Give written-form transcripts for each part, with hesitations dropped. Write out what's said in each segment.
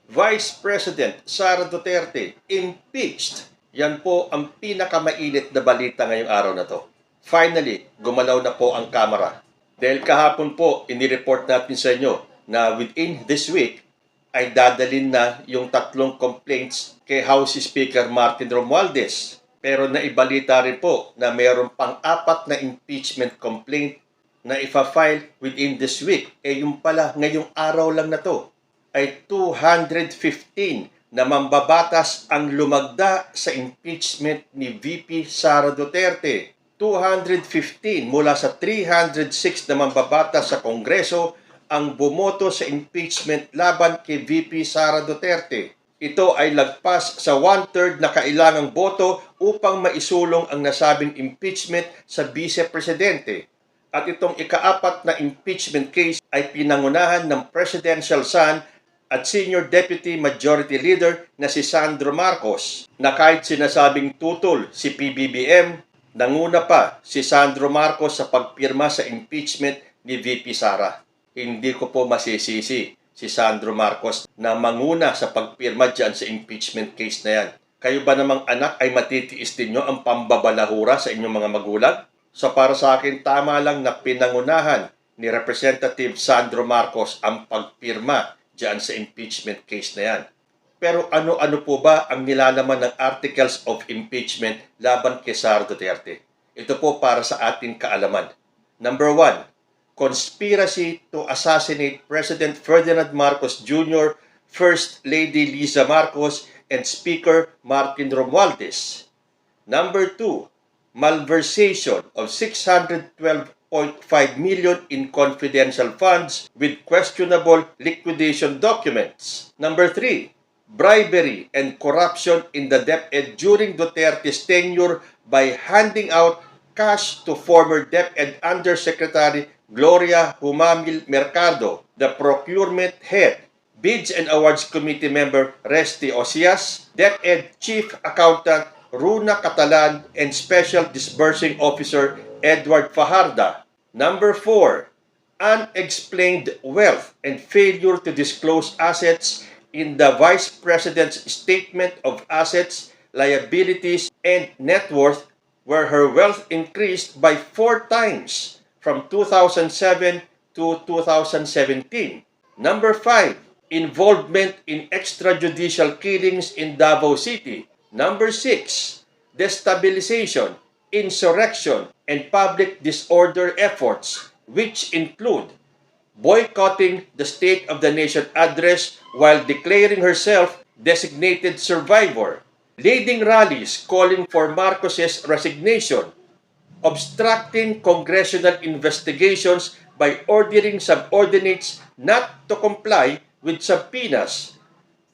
Vice President Sara Duterte impeached. Yan po ang pinakamainit na balita ngayong araw na to. Finally, gumalaw na po ang kamera. Dahil kahapon po, inireport natin sa inyo na within this week ay dadalin na yung 3 complaints kay House Speaker Martin Romualdez. Pero naibalita rin po na mayroon pang 4 na impeachment complaint na ifa-file within this week. Yung pala, ngayong araw lang na to ay 215 na mambabatas ang lumagda sa impeachment ni VP Sara Duterte. 215 mula sa 306 na mambabatas sa Kongreso ang bumoto sa impeachment laban kay VP Sara Duterte. Ito ay lagpas sa 1/3 na kailangang boto upang maisulong ang nasabing impeachment sa Vice-Presidente. At itong ika-4 na impeachment case ay pinangunahan ng presidential son at Senior Deputy Majority Leader na si Sandro Marcos, na kahit sinasabing tutol si PBBM, nanguna pa si Sandro Marcos sa pagpirma sa impeachment ni VP Sara. Hindi ko po masisisi si Sandro Marcos na manguna sa pagpirma dyan sa impeachment case na yan. Kayo ba namang anak ay matitiis din nyo ang pambabalahura sa inyong mga magulang? So para sa akin, tama lang na pinangunahan ni Representative Sandro Marcos ang pagpirma dyan sa impeachment case na yan. Pero ano-ano po ba ang nilalaman ng articles of impeachment laban kay Sara Duterte? Ito po para sa ating kaalaman. Number 1, conspiracy to assassinate President Ferdinand Marcos Jr., First Lady Liza Marcos, and Speaker Martin Romualdez. Number 2, malversation of 612.5 million in confidential funds with questionable liquidation documents. Number 3, bribery and corruption in the DepEd during Duterte's tenure by handing out cash to former DepEd Undersecretary Gloria Humamil Mercado, the procurement head, Bids and Awards Committee member Resty Osias, DepEd Chief Accountant Runa Catalan, and Special Disbursing Officer Edward Fajarda. Number 4, unexplained wealth and failure to disclose assets in the Vice President's Statement of Assets, Liabilities, and Net Worth, where her wealth increased by 4 times from 2007 to 2017. Number 5, involvement in extrajudicial killings in Davao City. Number 6, destabilization, insurrection, and public disorder efforts, which include boycotting the State of the Nation address while declaring herself designated survivor, leading rallies calling for Marcos's resignation, obstructing congressional investigations by ordering subordinates not to comply with subpoenas,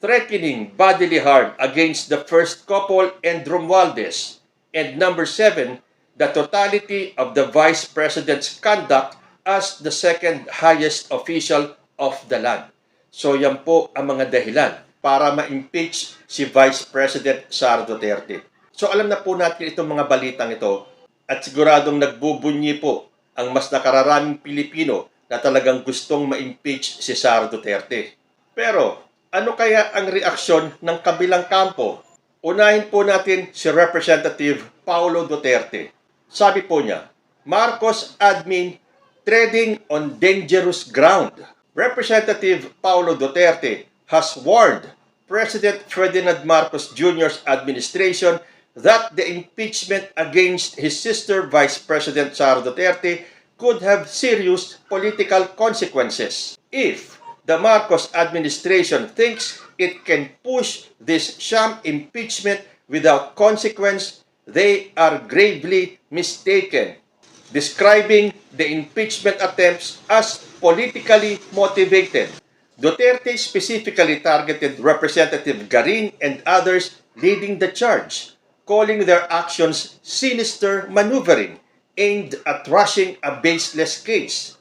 threatening bodily harm against the first couple and Romualdez, and number 7, the totality of the Vice President's conduct as the second highest official of the land. So yan po ang mga dahilan para ma-impeach si Vice President Sara Duterte. So alam na po natin itong mga balitang ito at siguradong nagbubunyi po ang mas nakararaming Pilipino na talagang gustong ma-impeach si Sara Duterte. Pero ano kaya ang reaksyon ng kabilang kampo? Unahin po natin si Representative Paulo Duterte. Sabi po niya, Marcos admin treading on dangerous ground. Representative Paulo Duterte has warned President Ferdinand Marcos Jr.'s administration that the impeachment against his sister Vice President Sara Duterte could have serious political consequences if the Marcos administration thinks it can push this sham impeachment without consequence. They are gravely mistaken, describing the impeachment attempts as politically motivated. Duterte specifically targeted Representative Garin and others leading the charge, calling their actions sinister maneuvering aimed at rushing a baseless case.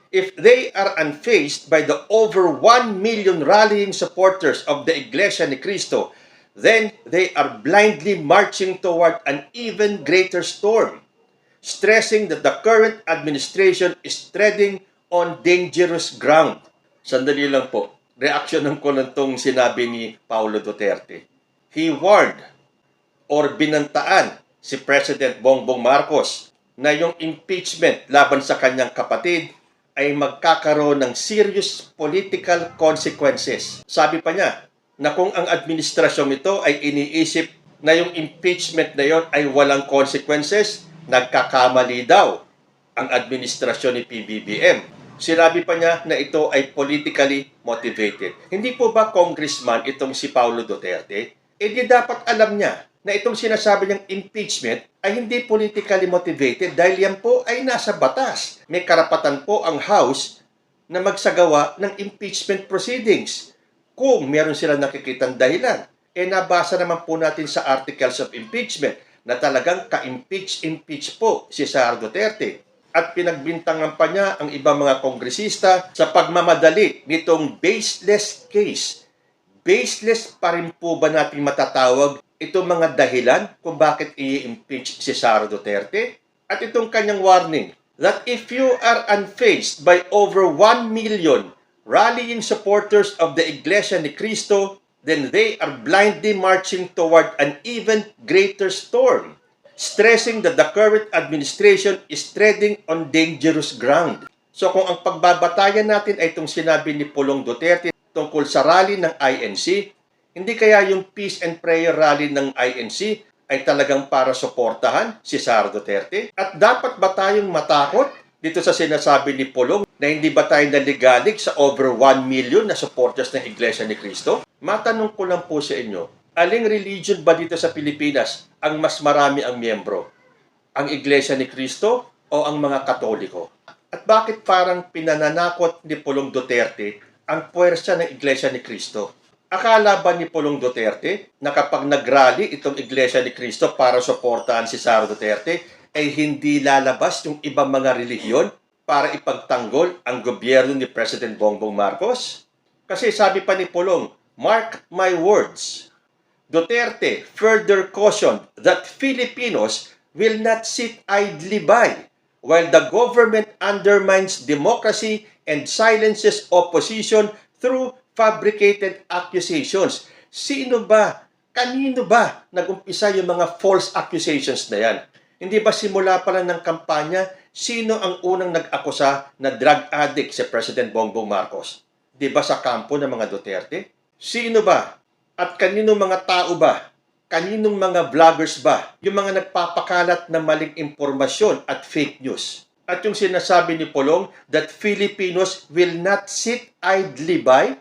If they are unfazed by the over 1 million rallying supporters of the Iglesia ni Cristo, then they are blindly marching toward an even greater storm, stressing that the current administration is treading on dangerous ground. Sandali lang po. reaksyonan ko lang itong sinabi ni Paulo Duterte. He warned or binantaan si President Bongbong Marcos na yung impeachment laban sa kanyang kapatid ay magkakaroon ng serious political consequences. Sabi pa niya na kung ang administrasyong ito ay iniisip na yung impeachment na yon ay walang consequences, nagkakamali daw ang administrasyon ni PBBM. Sinabi pa niya na ito ay politically motivated. Hindi po ba congressman itong si Paulo Duterte? Eh di dapat alam niya na itong sinasabi niyang impeachment ay hindi politically motivated dahil yan po ay nasa batas. May karapatan po ang House na magsagawa ng impeachment proceedings kung meron silang nakikitang dahilan. Eh nabasa naman po natin sa articles of impeachment na talagang ka-impeach po si Sara Duterte. At pinagbintangan pa niya ang ibang mga kongresista sa pagmamadali nitong baseless case. Baseless pa rin po ba natin matatawag itong mga dahilan kung bakit i-impeach si Sara Duterte? At itong kanyang warning that if you are unfazed by over 1 million rallying supporters of the Iglesia ni Cristo, then they are blindly marching toward an even greater storm, stressing that the current administration is treading on dangerous ground. So kung ang pagbabatayan natin ay itong sinabi ni Pulong Duterte tungkol sa rally ng INC, hindi kaya yung peace and prayer rally ng INC ay talagang para suportahan si Sara Duterte? At dapat ba tayong matakot dito sa sinasabi ni Pulong na hindi ba tayo naligalig sa over 1 million na supporters ng Iglesia ni Cristo? Matanong ko lang po sa inyo, aling religion ba dito sa Pilipinas ang mas marami ang miyembro? Ang Iglesia ni Cristo o ang mga Katoliko? At bakit parang pinananakot ni Pulong Duterte ang puwersa ng Iglesia ni Cristo? Akala ba ni Pulong Duterte na kapag nag-rally itong Iglesia ni Cristo para suportahan si Sara Duterte ay hindi lalabas yung ibang mga relihiyon para ipagtanggol ang gobyerno ni President Bongbong Marcos? Kasi sabi pa ni Pulong, mark my words, Duterte further cautioned that Filipinos will not sit idly by while the government undermines democracy and silences opposition through fabricated accusations. Sino ba? Kanino ba nag-umpisa yung mga false accusations na yan? Hindi ba simula pa lang ng kampanya, sino ang unang nag-akusa na drug addict si President Bongbong Marcos? Di ba sa kampo ng mga Duterte? Sino ba? At kaninong mga tao ba? Kaninong mga vloggers ba? Yung mga nagpapakalat ng maling impormasyon at fake news. At yung sinasabi ni Pulong that Filipinos will not sit idly by,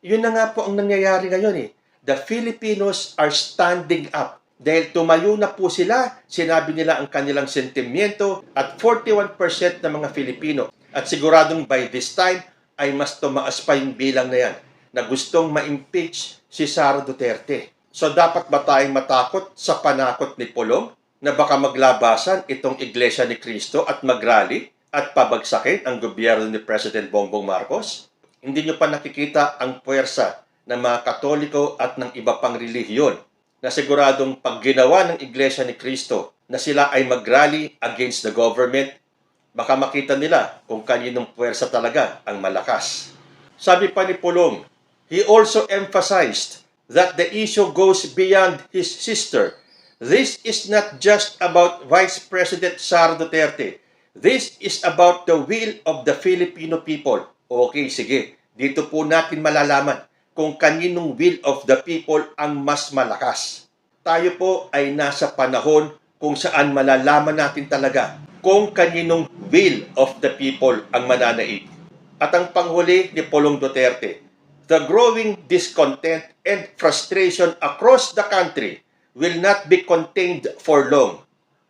yun na nga po ang nangyayari ngayon eh. The Filipinos are standing up. Dahil tumayo na po sila, sinabi nila ang kanilang sentimiento at 41% ng mga Filipino. At siguradong by this time ay mas tumaas pa yung bilang na yan na gustong ma-impeach si Sara Duterte. So dapat ba tayong matakot sa panakot ni Pulong na baka maglabasan itong Iglesia ni Cristo at magrally at pabagsakin ang gobyerno ni President Bongbong Marcos? Hindi nyo pa nakikita ang puwersa ng mga Katoliko at ng iba pang relihiyon na siguradong pag ginawa ng Iglesia ni Cristo na sila ay magrally against the government, baka makita nila kung kaninong puwersa talaga ang malakas. Sabi pa ni Pulong, he also emphasized that the issue goes beyond his sister. This is not just about Vice President Sara Duterte. This is about the will of the Filipino people. Okay, sige. Dito po natin malalaman kung kaninong will of the people ang mas malakas. Tayo po ay nasa panahon kung saan malalaman natin talaga kung kaninong will of the people ang mananaig. At ang panghuli ni Pulong Duterte, the growing discontent and frustration across the country will not be contained for long.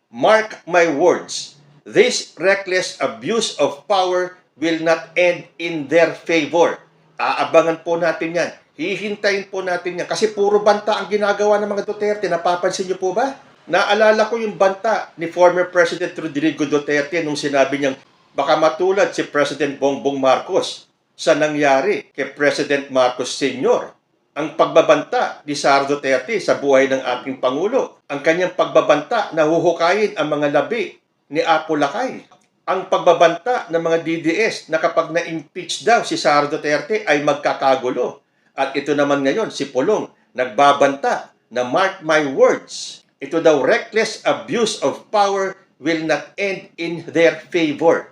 Mark my words, this reckless abuse of power will not end in their favor. Aabangan po natin yan. Hihintayin po natin yan. Kasi puro banta ang ginagawa ng mga Duterte. Napapansin niyo po ba? Naalala ko yung banta ni former President Rodrigo Duterte nung sinabi niyang baka matulad si President Bongbong Marcos sa nangyari kay President Marcos Sr. Ang pagbabanta ni Sara Duterte sa buhay ng ating Pangulo. Ang kanyang pagbabanta na huhukayin ang mga labi ni Apo Lakay. ang pagbabanta ng mga DDS na kapag na-impeach daw si Sara Duterte ay magkakagulo. At ito naman ngayon, si Pulong, nagbabanta na mark my words, ito daw reckless abuse of power will not end in their favor.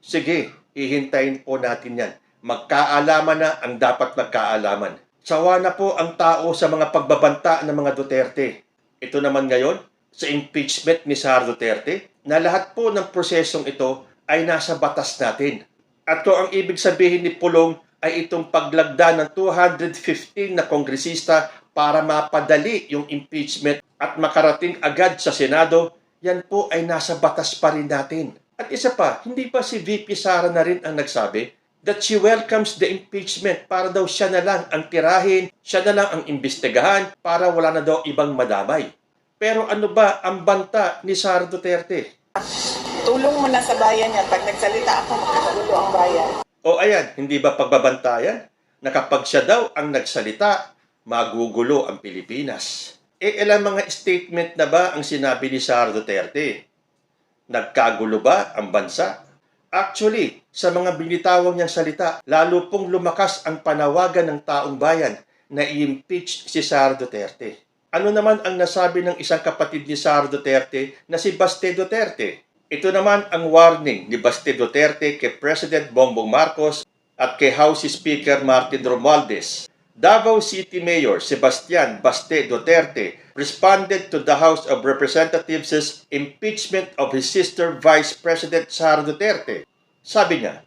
Sige, hihintayin po natin yan. Magkaalaman na ang dapat magkaalaman. Sawa na po ang tao sa mga pagbabanta ng mga Duterte. Ito naman ngayon, sa impeachment ni Sara Duterte, na lahat po ng prosesong ito ay nasa batas natin. At to ang ibig sabihin ni Pulong ay itong paglagda ng 215 na kongresista para mapadali yung impeachment at makarating agad sa Senado, yan po ay nasa batas pa rin natin. At isa pa, hindi ba si VP Sara na rin ang nagsabi that she welcomes the impeachment para daw siya na lang ang tirahin, siya na lang ang imbestigahan para wala na daw ibang madamay. Pero ano ba ang banta ni Sara Duterte? Tulong mo na sa bayan yan. Pag nagsalita ako, makakagulo ang bayan. O ayan, hindi ba pagbabantayan? Na kapag siya daw ang nagsalita, magugulo ang Pilipinas. Ilang mga statement na ba ang sinabi ni Sara Duterte? Nagkagulo ba ang bansa? Actually, sa mga binitawang niyang salita, lalo pong lumakas ang panawagan ng taong bayan na i-impeach si Sara Duterte. Ano naman ang nasabi ng isang kapatid ni Sara Duterte na si Baste Duterte? Ito naman ang warning ni Baste Duterte kay President Bongbong Marcos at kay House Speaker Martin Romualdez. Davao City Mayor Sebastian Baste Duterte responded to the House of Representatives' impeachment of his sister Vice President Sara Duterte. Sabi niya,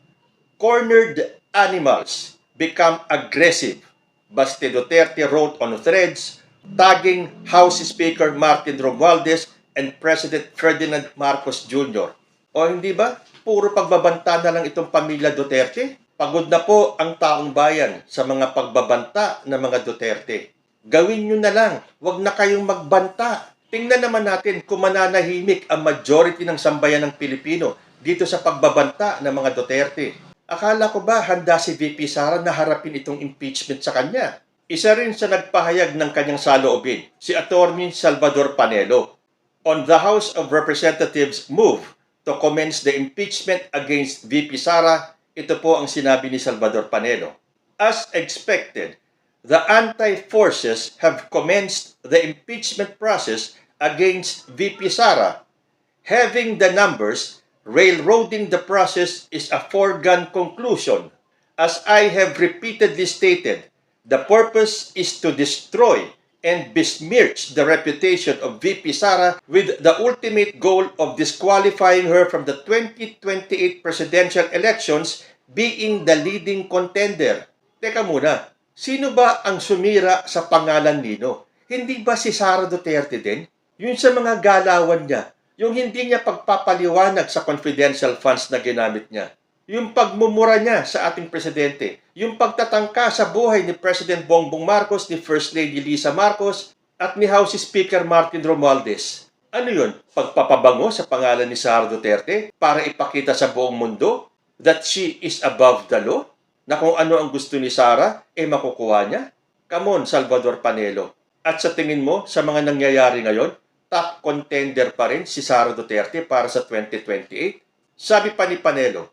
"Cornered animals become aggressive," Baste Duterte wrote on threads, tagging House Speaker Martin Romualdez and President Ferdinand Marcos Jr. O hindi ba? Puro pagbabanta na lang itong pamilya Duterte. Pagod na po ang taong bayan sa mga pagbabanta ng mga Duterte. Gawin nyo na lang. Huwag na kayong magbanta. Tingnan naman natin kung mananahimik ang majority ng sambayan ng Pilipino dito sa pagbabanta ng mga Duterte. Akala ko ba handa si VP Sara na harapin itong impeachment sa kanya? Isa rin sa nagpahayag ng kanyang saloobin, si Atty. Salvador Panelo, on the House of Representatives move to commence the impeachment against VP Sara. Ito po ang sinabi ni Salvador Panelo. As expected, the anti-forces have commenced the impeachment process against VP Sara. Having the numbers, railroading the process is a foregone conclusion. As I have repeatedly stated, the purpose is to destroy and besmirch the reputation of VP Sara with the ultimate goal of disqualifying her from the 2028 presidential elections, being the leading contender. Teka muna, sino ba ang sumira sa pangalan nino? Hindi ba si Sara Duterte din? Yun sa mga galawan niya, yung hindi niya pagpapaliwanag sa confidential funds na ginamit niya. Yung pagmumura niya sa ating presidente, yung pagtatangka sa buhay ni President Bongbong Marcos, ni First Lady Lisa Marcos, at ni House Speaker Martin Romualdez. Ano yun? Pagpapabango sa pangalan ni Sara Duterte para ipakita sa buong mundo that she is above the law? Na kung ano ang gusto ni Sara, makukuha niya? Come on, Salvador Panelo. At sa tingin mo, sa mga nangyayari ngayon, top contender pa rin si Sara Duterte para sa 2028? Sabi pa ni Panelo,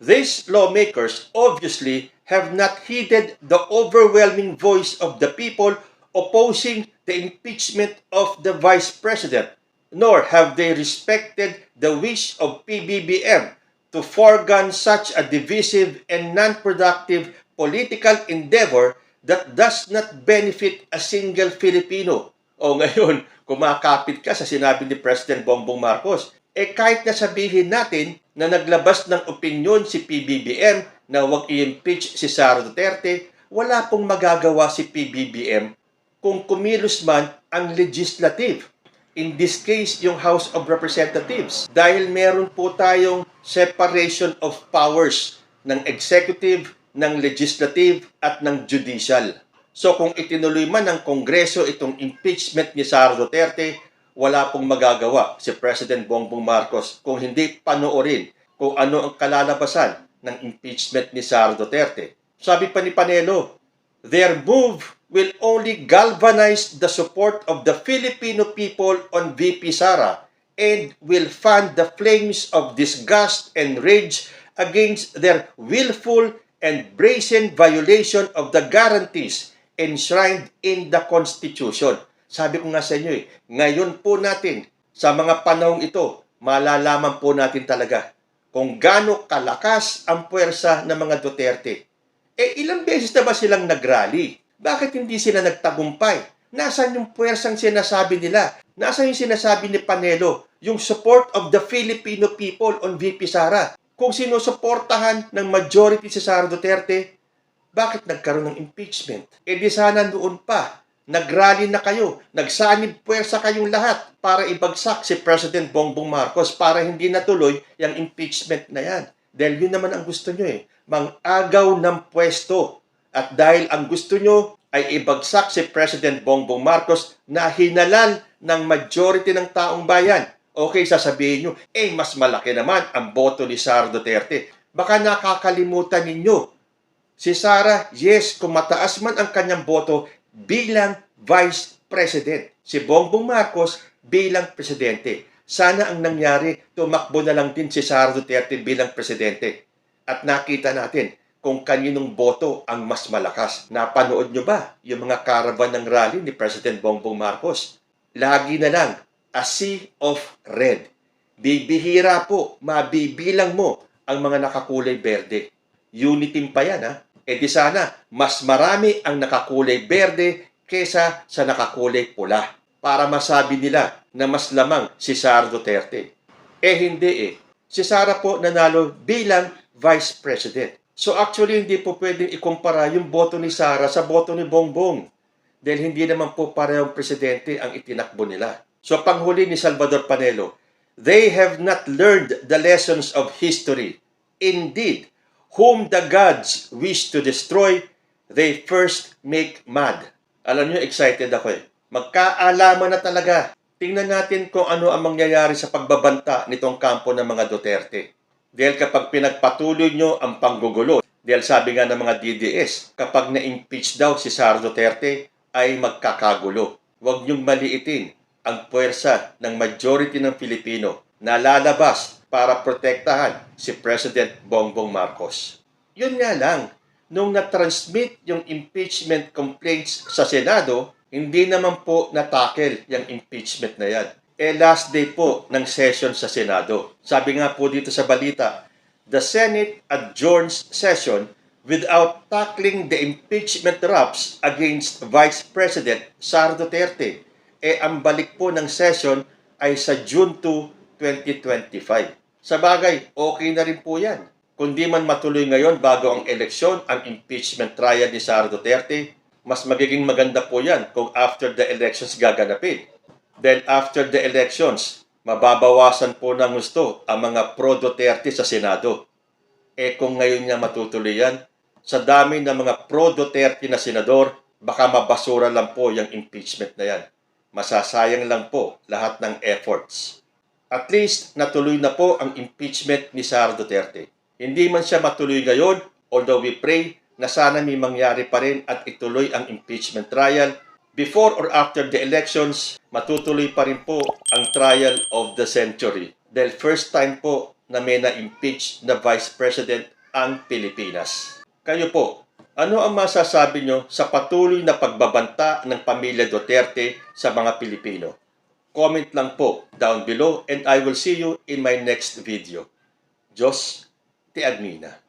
these lawmakers obviously have not heeded the overwhelming voice of the people opposing the impeachment of the Vice President, nor have they respected the wish of PBBM to forego such a divisive and non-productive political endeavor that does not benefit a single Filipino. O ngayon, kumakapit ka sa sinabi ni President Bongbong Marcos. Kahit na sabihin natin na naglabas ng opinyon si PBBM na huwag i-impeach si Sara Duterte, wala pong magagawa si PBBM kung kumilos man ang legislative. In this case, yung House of Representatives. Dahil meron po tayong separation of powers ng executive, ng legislative, at ng judicial. So kung itinuloy man ng Kongreso itong impeachment ni Sara Duterte, wala pong magagawa si President Bongbong Marcos kung hindi panoorin kung ano ang kalalabasan ng impeachment ni Sara Duterte. Sabi pa ni Panelo, their move will only galvanize the support of the Filipino people on VP Sara and will fan the flames of disgust and rage against their willful and brazen violation of the guarantees enshrined in the Constitution. Sabi ko nga sa inyo ngayon po natin, sa mga panahong ito, malalaman po natin talaga kung gaano kalakas ang puwersa ng mga Duterte. Ilang beses na ba silang nagrally? Bakit hindi sila nagtagumpay? Nasaan yung puwersang sinasabi nila? Nasaan yung sinasabi ni Panelo? Yung support of the Filipino people on VP Sara. Kung sinusuportahan ng majority si Sara Duterte, bakit nagkaroon ng impeachment? Di sana noon pa, nagrally na kayo, nagsanib puwersa kayong lahat para ibagsak si President Bongbong Marcos para hindi natuloy yung impeachment na yan. Dahil yun naman ang gusto nyo mang-agaw ng pwesto. At dahil ang gusto nyo ay ibagsak si President Bongbong Marcos na hinalal ng majority ng taong bayan. Okay, sasabihin nyo, mas malaki naman ang boto ni Sara Duterte. Baka nakakalimutan ninyo. Si Sara, yes, kung mataas man ang kanyang boto bilang Vice President. Si Bongbong Marcos bilang Presidente. Sana ang nangyari, tumakbo na lang din si Sara Duterte bilang Presidente. At nakita natin kung kaninong boto ang mas malakas. Napanood nyo ba yung mga caravan ng rally ni President Bongbong Marcos? Lagi na lang, a sea of red. Bibihira po, mabibilang mo ang mga nakakulay berde. Unity pa yan, ha? Di sana, mas marami ang nakakulay berde kesa sa nakakulay pula. Para masabi nila na mas lamang si Sara Duterte. Hindi. Si Sara po nanalo bilang Vice President. So actually, hindi po pwedeng ikumpara yung boto ni Sara sa boto ni Bongbong. Dahil hindi naman po parehong presidente ang itinakbo nila. So panghuli ni Salvador Panelo, they have not learned the lessons of history. Indeed, whom the gods wish to destroy, they first make mad. Alam niyo, excited ako Magkaalaman na talaga. Tingnan natin kung ano ang mangyayari sa pagbabanta nitong kampo ng mga Duterte. Dahil kapag pinagpatuloy nyo ang panggugulo, dahil sabi nga ng mga DDS, kapag na-impeach daw si Sara Duterte, ay magkakagulo. Huwag nyong maliitin ang puwersa ng majority ng Pilipino na lalabas para protektahan si President Bongbong Marcos. Yun nga lang, nung na-transmit yung impeachment complaints sa Senado, hindi naman po natakel yung impeachment na yan. Last day po ng session sa Senado. Sabi nga po dito sa balita, the Senate adjourns session without tackling the impeachment raps against Vice President Sara Duterte. Ang balik po ng session ay sa June 2, 2025. Sa bagay, okay na rin po yan. Kung di man matuloy ngayon bago ang eleksyon, ang impeachment trial ni Sara Duterte, mas magiging maganda po yan kung after the elections gaganapin. Dahil after the elections, mababawasan po ng gusto ang mga pro-Duterte sa Senado. Kung ngayon niya matutuloy yan, sa dami ng mga pro-Duterte na senador, baka mabasura lang po yung impeachment na yan. Masasayang lang po lahat ng efforts. At least, natuloy na po ang impeachment ni Sara Duterte. Hindi man siya matuloy ngayon, although we pray na sana may mangyari pa rin at ituloy ang impeachment trial. Before or after the elections, matutuloy pa rin po ang trial of the century. Dahil first time po na may na-impeach na Vice President ang Pilipinas. Kayo po, ano ang masasabi nyo sa patuloy na pagbabanta ng pamilya Duterte sa mga Pilipino? Comment lang po down below and I will see you in my next video. Diyos, ti Admina.